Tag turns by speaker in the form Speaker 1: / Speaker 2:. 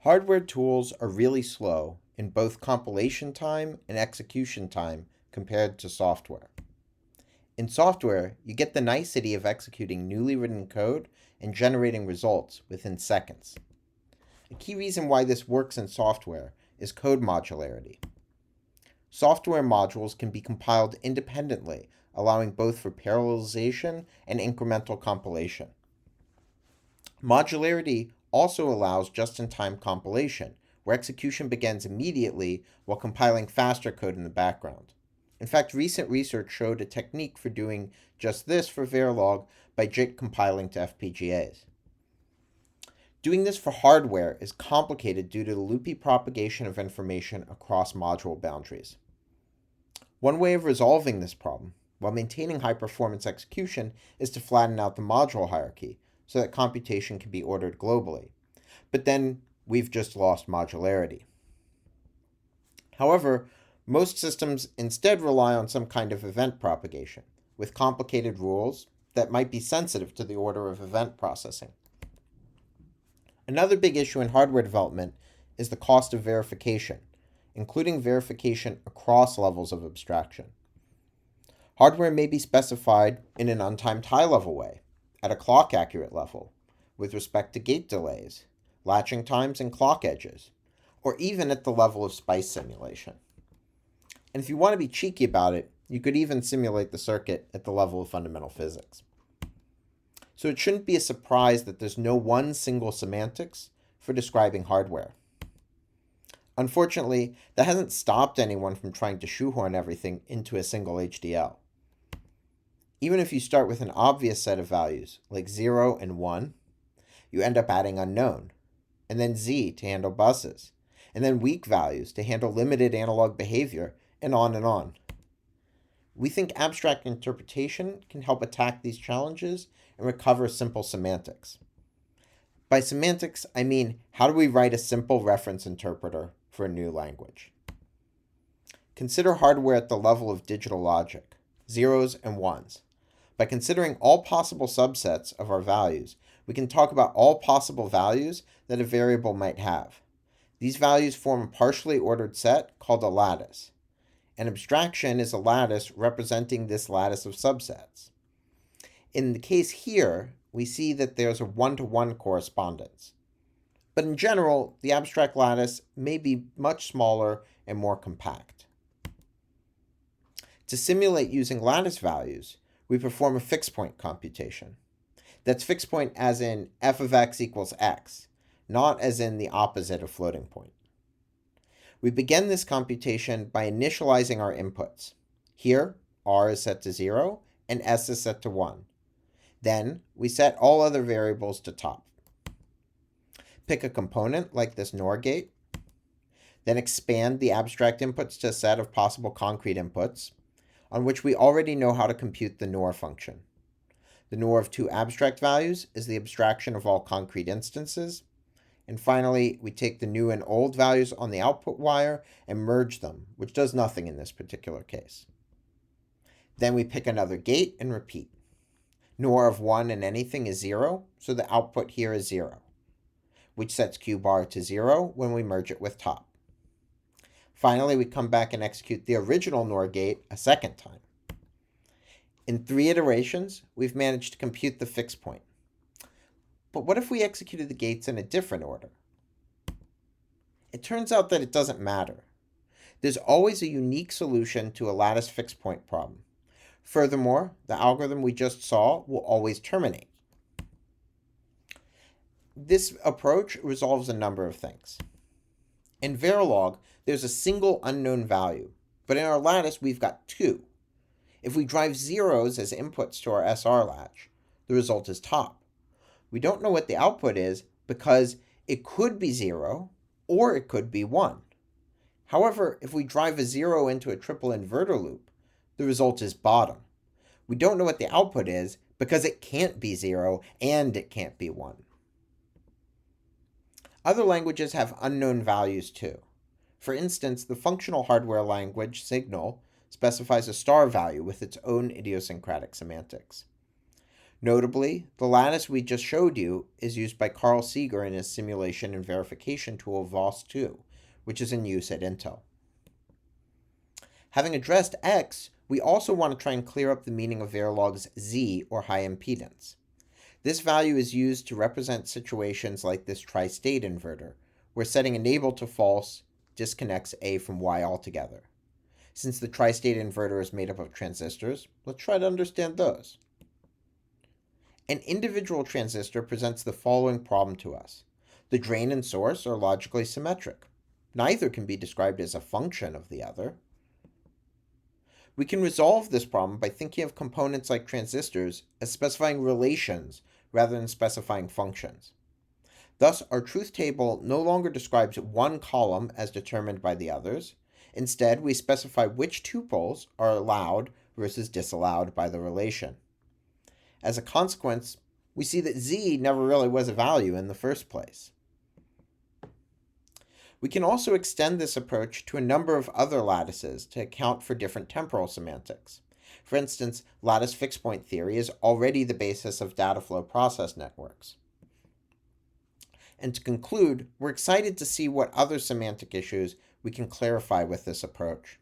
Speaker 1: Hardware tools are really slow in both compilation time and execution time compared to software. In software, you get the nicety of executing newly written code and generating results within seconds. A key reason why this works in software is code modularity. Software modules can be compiled independently, allowing both for parallelization and incremental compilation. Modularity also allows just-in-time compilation, where execution begins immediately while compiling faster code in the background. In fact, recent research showed a technique for doing just this for Verilog by JIT compiling to FPGAs. Doing this for hardware is complicated due to the loopy propagation of information across module boundaries. One way of resolving this problem, while maintaining high-performance execution, is to flatten out the module hierarchy so that computation can be ordered globally. But then we've just lost modularity. However, most systems instead rely on some kind of event propagation, with complicated rules that might be sensitive to the order of event processing. Another big issue in hardware development is the cost of verification, including verification across levels of abstraction. Hardware may be specified in an untimed high-level way, at a clock-accurate level, with respect to gate delays, latching times, and clock edges, or even at the level of SPICE simulation. And if you want to be cheeky about it, you could even simulate the circuit at the level of fundamental physics. So it shouldn't be a surprise that there's no one single semantics for describing hardware. Unfortunately, that hasn't stopped anyone from trying to shoehorn everything into a single HDL. Even if you start with an obvious set of values, like 0 and 1, you end up adding unknown, and then Z to handle buses, and then weak values to handle limited analog behavior, and on and on. We think abstract interpretation can help attack these challenges and recover simple semantics. By semantics, I mean, how do we write a simple reference interpreter for a new language? Consider hardware at the level of digital logic, zeros and ones. By considering all possible subsets of our values, we can talk about all possible values that a variable might have. These values form a partially ordered set called a lattice. An abstraction is a lattice representing this lattice of subsets. In the case here, we see that there's a one-to-one correspondence. But in general, the abstract lattice may be much smaller and more compact. To simulate using lattice values, we perform a fixed point computation. That's fixed point as in f of x equals x, not as in the opposite of floating point. We begin this computation by initializing our inputs. Here, r is set to 0 and s is set to 1. Then, we set all other variables to top. Pick a component like this NOR gate, then expand the abstract inputs to a set of possible concrete inputs, on which we already know how to compute the NOR function. The NOR of two abstract values is the abstraction of all concrete instances. And finally, we take the new and old values on the output wire and merge them, which does nothing in this particular case. Then we pick another gate and repeat. NOR of 1 and anything is 0, so the output here is 0, which sets Q bar to 0 when we merge it with top. Finally, we come back and execute the original NOR gate a second time. In 3 iterations, we've managed to compute the fixed point. But what if we executed the gates in a different order? It turns out that it doesn't matter. There's always a unique solution to a lattice fixed point problem. Furthermore, the algorithm we just saw will always terminate. This approach resolves a number of things. In Verilog, there's a single unknown value, but in our lattice, we've got 2. If we drive zeros as inputs to our SR latch, the result is top. We don't know what the output is because it could be 0 or it could be 1. However, if we drive a 0 into a triple inverter loop, the result is bottom. We don't know what the output is because it can't be 0 and it can't be 1. Other languages have unknown values too. For instance, the functional hardware language Signal specifies a star value with its own idiosyncratic semantics. Notably, the lattice we just showed you is used by Carl Seeger in his simulation and verification tool VOS2, which is in use at Intel. Having addressed X, we also want to try and clear up the meaning of Verilog's Z, or high impedance. This value is used to represent situations like this tri-state inverter, where setting enable to false disconnects A from Y altogether. Since the tri-state inverter is made up of transistors, let's try to understand those. An individual transistor presents the following problem to us. The drain and source are logically symmetric. Neither can be described as a function of the other. We can resolve this problem by thinking of components like transistors as specifying relations rather than specifying functions. Thus, our truth table no longer describes one column as determined by the others. Instead, we specify which tuples are allowed versus disallowed by the relation. As a consequence, we see that Z never really was a value in the first place. We can also extend this approach to a number of other lattices to account for different temporal semantics. For instance, lattice fixed point theory is already the basis of data flow process networks. And to conclude, we're excited to see what other semantic issues we can clarify with this approach.